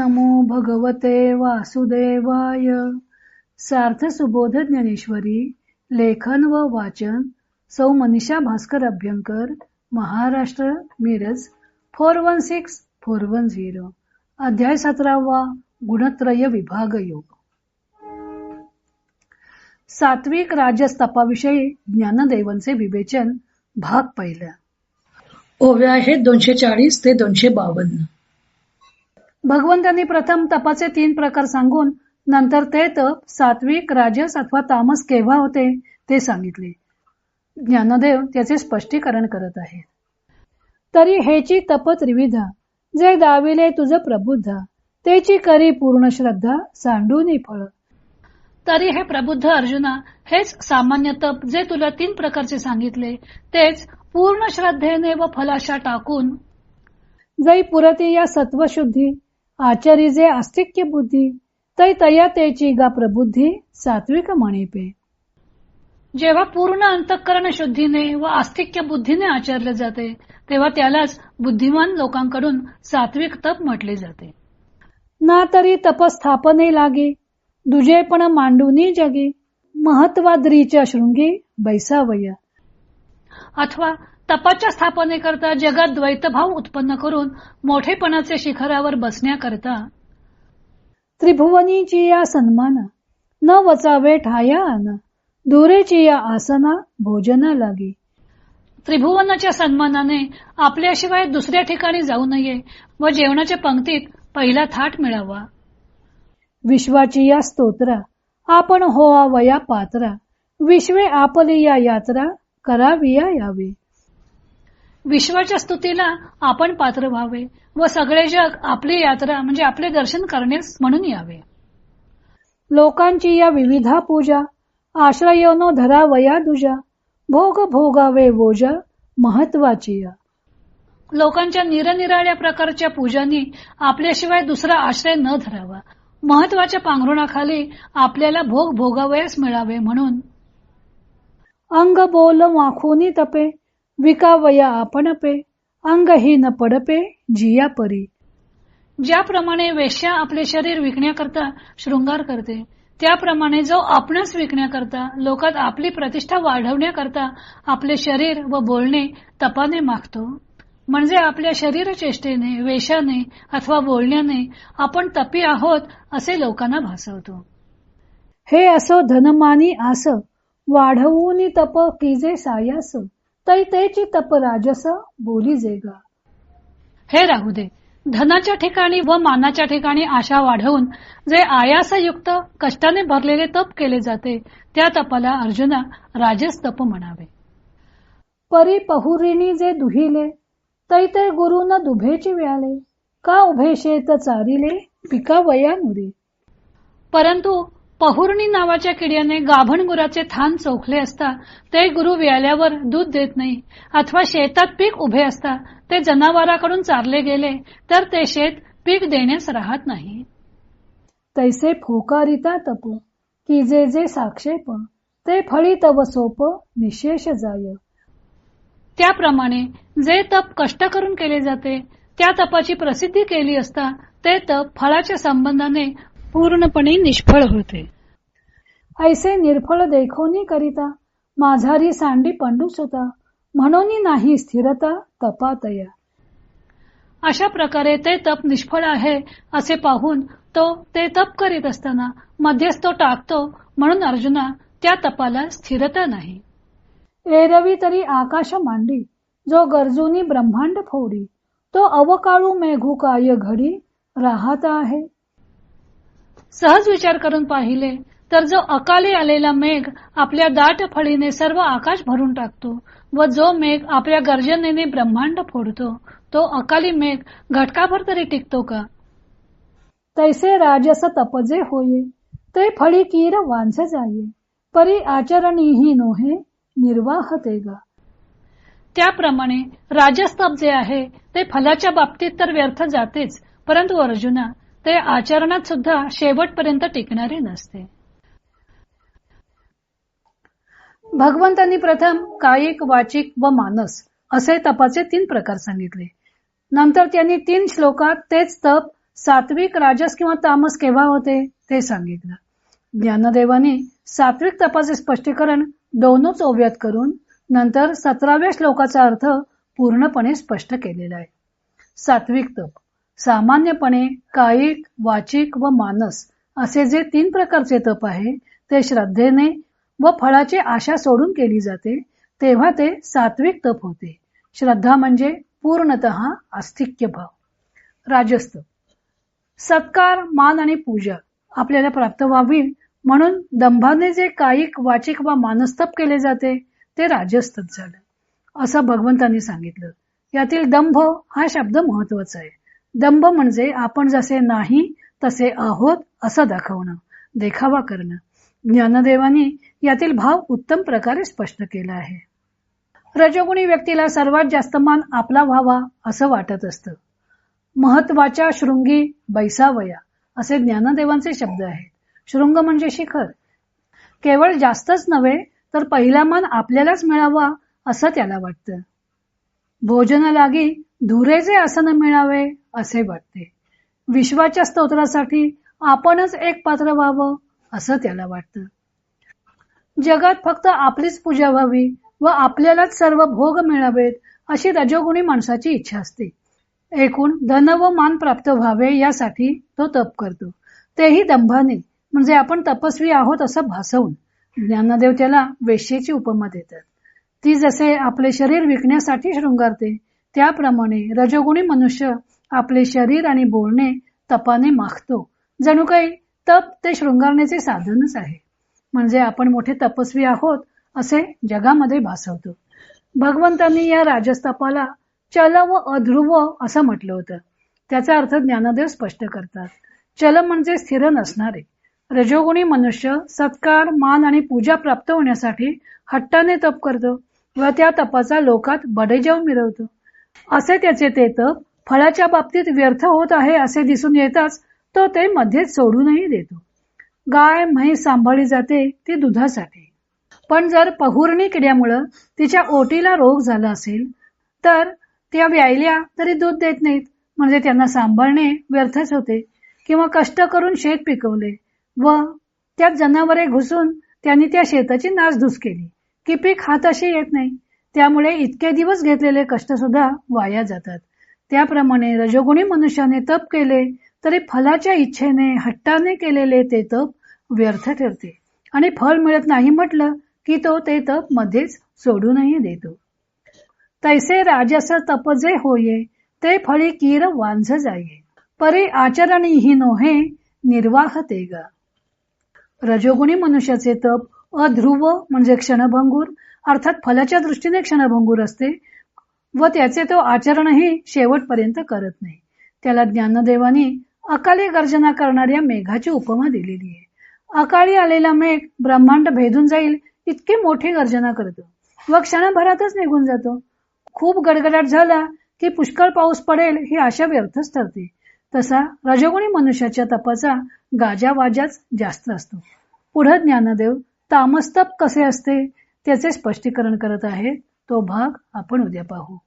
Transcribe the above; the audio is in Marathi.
नमो भगवते वासुदेवाय. सार्थ सुबोध ज्ञानेश्वरी. लेखन व वाचन सौ मनीषा भास्कर अभ्यंकर, महाराष्ट्र, मिरज 416410. अध्याय 17वा. गुणत्रय विभाग योग. सात्विक राजस तपाविषयी ज्ञानदेवांचे विवेचन. भाग पहिला. ओव्या आहेत 240 ते 252. भगवंतांनी प्रथम तपाचे 3 प्रकार सांगून नंतर ते तप सात्विक, राजस अथवा तामस केव्हा होते ते सांगितले. ज्ञानदेव त्याचे स्पष्टीकरण करत आहेत. तरी हेची तप त्रिविधा, जे दाविले तुझ प्रबुद्धा, तेची करी पूर्ण श्रद्धा, सांडूनी फळ. तरी हे प्रबुद्ध अर्जुना, हेच सामान्य तप जे तुला 3 प्रकारचे सांगितले, तेच पूर्ण श्रद्धेने व फलाशा टाकून जै पुरती या सत्वशुद्धी, आचारी जे आस्तिक्य बुद्धी, तै तया तेची गा प्रबुद्धी, सात्विक म्हणीपे. जेव्हा पूर्ण अंतःकरण शुद्धीने व आस्तिक्य बुद्धीने आचरले जाते तेव्हा त्यालाच बुद्धिमान लोकांकडून सात्विक तप म्हटले जाते. ना तरी तपस्थापने लागे, दुजेपण मांडूनी जगे, महत्वाद्रीच्या शृंगी बैसावया. अथवा तपाच्या स्थापनेकरता जगात द्वैतभाव उत्पन्न करून मोठेपणाचे शिखरावर बसण्याकरता त्रिभुवनीची या सन्माना, न वचावे ठाया आना, दुरेची या आसना भोजना लागी. त्रिभुवनाच्या सन्मानाने आपल्याशिवाय दुसऱ्या ठिकाणी जाऊ नये व जेवणाच्या पंक्तीत पहिला थाट मिळावा. विश्वाची या स्तोत्रा, आपण होआ वया पात्रा, विश्वे आपली या यात्रा, कराविया यावे. विश्वाच्या स्तुतीला आपण पात्र व्हावे व सगळे जग आपली यात्रा म्हणजे आपले दर्शन करण्यास म्हणून यावे. लोकांची या विविधा पूजा, आश्रयोनो धरावया दुजा, भोग भोगावे वोजा, महत्वाची या. लोकांच्या निरनिराळ्या प्रकारच्या पूजांनी आपल्याशिवाय दुसरा आश्रय न धरावा, महत्वाच्या पांघरुणाखाली आपल्याला भोग भोगावयास मिळावे म्हणून. अंग बोल वाखोनी तपे, विकावया आपण पे, अंगहीन पडपे जिया परी. ज्याप्रमाणे वेश्या आपले शरीर विकण्याकरता शृंगार करते, त्याप्रमाणे जो आपणास विकण्याकरता, लोकात आपली प्रतिष्ठा वाढवण्याकरता आपले शरीर व बोलणे तपाने मागतो, म्हणजे आपल्या शरीर चेष्टेने, वेशाने अथवा बोलण्याने आपण तपी आहोत असे लोकांना भासवतो. हे असो धनमानी आस, वाढवूनी तप कीजे सायास, तै तेची तप राजस बोली जेगा. हे राहू दे, धनाच्या ठिकाणी व मानाच्या ठिकाणी आशा वाढवून जे आयासयुक्त कष्टाने भरलेले तप केले जाते त्या तपाला अर्जुना राजस तप म्हणावे. परी पहुरिणी जे दुहिले, तै ते गुरुन दुभेची व्याले, का उभे शेत चारिले, पिकावया नुरे. परंतु पहुर्णी नावाच्या किड्याने गाभण गुराचे थान चोखले असता ते गुरु व्याल्यावर दूध देत नाही, अथवा शेतात पीक उभे असता ते जनावराकडून चारले गेले तर ते शेत पीक देण्यास राहत नाही. तैसे फोकारिता तप, की जे जे साक्षेप, ते फळी तव सोप निशेष जाय. त्याप्रमाणे जे तप कष्ट करून केले जाते त्या तपाची प्रसिद्धी केली असता ते तप फळाच्या संबंधाने पूर्णपणे निष्फळ होते. ऐसे निर्फळ देखोनी करिता, माझारी सांडी पंडूस होता, म्हणून नाही स्थिरता तपातया. अशा प्रकारे ते तप निष्फळ आहे असे पाहून तो ते तप करीत असताना मध्येच तो टाकतो, म्हणून अर्जुना त्या तपाला स्थिरता नाही. एरवी तरी आकाश मांडी, जो गरजूनी ब्रह्मांड फोडी, तो अवकाळू मेघू काय घडी राहता आहे. सहज विचार करून पाहिले तर जो अकाली आलेला मेघ आपल्या दाट फळीने सर्व आकाश भरून टाकतो व जो मेघ आपल्या गर्जनेने ब्रह्मांड फोडतो, तो अकाली मेघ घटकाभर तरी टिकतो का. तैसे राजस तपजे होये, ते फळी कीर वांझ जाये, परी आचरणीही नोहे निर्वाह तेगा. त्याप्रमाणे राजस्तप जे आहे ते फलाच्या बाबतीत तर व्यर्थ जातेच, परंतु अर्जुना ते आचरणात सुद्धा शेवटपर्यंत टिकणारे नसते. भगवंतांनी प्रथम कायिक, वाचिक व मानस असे तपाचे 3 प्रकार सांगितले. नंतर त्यांनी 3 श्लोकात तेच तप सात्विक, राजस किंवा तामस केव्हा होते ते सांगितलं. ज्ञानदेवांनी सात्विक तपाचे स्पष्टीकरण दोनच ओव्यात करून नंतर 17व्या श्लोकाचा अर्थ पूर्णपणे स्पष्ट केलेला आहे. सात्विक तप सामान्यपणे कायिक, वाचिक व मानस असे जे 3 प्रकारचे तप आहे ते श्रद्धेने व फळाची आशा सोडून केली जाते तेव्हा ते सात्विक तप होते. श्रद्धा म्हणजे पूर्णतः आस्तिक्य भाव. राजस तप सत्कार, मान आणि पूजा आपल्याला प्राप्त व्हावी म्हणून दंभाने जे कायिक, वाचिक व मानस्तप केले जाते ते राजस तप झालं असं भगवंतांनी सांगितलं. यातील दंभ हा शब्द महत्वाचा आहे. दंभ म्हणजे आपण जसे नाही तसे आहोत असं दाखवणं, देखावा करणं. ज्ञानदेवांनी यातील भाव उत्तम प्रकारे स्पष्ट केला आहे. रजोगुणी व्यक्तीला सर्वात जास्त मान आपला व्हावा असं वाटत असतं. महत्वाच्या शृंगी बैसावया असे ज्ञानदेवांचे शब्द आहेत. शृंग म्हणजे शिखर. केवळ जास्तच नव्हे तर पहिला मान आपल्यालाच मिळावा असं त्याला वाटतं. भोजनालागी धुरेचे आसन मिळावे असे वाटते. विश्वाच्या स्तोत्रासाठी आपणच एक पात्र व्हावं असं त्याला वाटतं. जगात फक्त आपलीच पूजा व्हावी व आपल्यालाच सर्व भोग मिळावेत अशी रजोगुणी माणसाची इच्छा असते. एकूण धन व मान प्राप्त व्हावे यासाठी तो तप करतो, तेही दंभाने, म्हणजे आपण तपस्वी आहोत असं भासवून. ज्ञानदेव त्याला वेश्येची उपमा देतात. ती जसे आपले शरीर विकण्यासाठी शृंगारते त्याप्रमाणे रजोगुणी मनुष्य आपले शरीर आणि बोलणे तपाने माखतो. जणू काही तप ते शृंगारण्याचे साधनच आहे. म्हणजे आपण मोठे तपस्वी आहोत असे जगामध्ये भासवतो. भगवंतांनी या राजस्तपाला चल व अध्रुव असं म्हटलं होतं. त्याचा अर्थ ज्ञानदेव स्पष्ट करतात. चल म्हणजे स्थिर नसणारे. रजोगुणी मनुष्य सत्कार, मान आणि पूजा प्राप्त होण्यासाठी हट्टाने तप करतो व त्या तपाचा लोकात बडेजाव मिरवतो. असे त्याचे ते तप फळाच्या बाबतीत व्यर्थ होत आहे असे दिसून येताच तो ते मध्येच सोडूनही देतो. गाय म्हैस सांभाळली जाते ती दुधासाठी, पण जर पहुर्णी किड्यामुळं तिच्या ओटीला रोग झाला असेल तर त्या व्यायल्या तरी दूध देत नाहीत, म्हणजे त्यांना सांभाळणे व्यर्थच होते. किंवा कष्ट करून शेत पिकवले व त्यात जनावरे घुसून त्यांनी त्या शेताची नासधूस केली की पीक हाताशी येत नाही. त्यामुळे इतके दिवस घेतलेले कष्ट सुद्धा वाया जातात. त्याप्रमाणे रजोगुणी मनुष्याने तप केले तरी फलाच्या इच्छेने हट्टाने केलेले ते तप व्यर्थ ठरते आणि फळ मिळत नाही म्हटलं की तो ते तप मध्येच सोडूनही देतो. तैसे राजस तप जे होये ते फळी कीर वांझ जाये, परी आचरणी ही नोहे निर्वाह ते गा. रजोगुणी मनुष्याचे तप अध्रुव म्हणजे क्षणभंगूर, अर्थात फलाच्या दृष्टीने क्षणभंगूर असते व त्याचे तो आचरणही शेवटपर्यंत करत नाही. त्याला ज्ञानदेवानी अकाली गर्जना करणाऱ्या मेघाची उपमा दिलेली आहे. अकाळी आलेला मेघ ब्रह्मांड भेदून जाईल इतकी मोठी गर्जना करतो व क्षणभरातच निघून जातो. खूप गडगडाट झाला की पुष्कळ पाऊस पडेल ही आशा व्यर्थच ठरते. तसा रजोगुणी मनुष्याच्या तपाचा गाजावाजाच जास्त असतो. पुढे ज्ञानदेव तामस्तप कसे असते त्याचे स्पष्टीकरण करत आहेत. तो भाग आपण उद्या पाहू.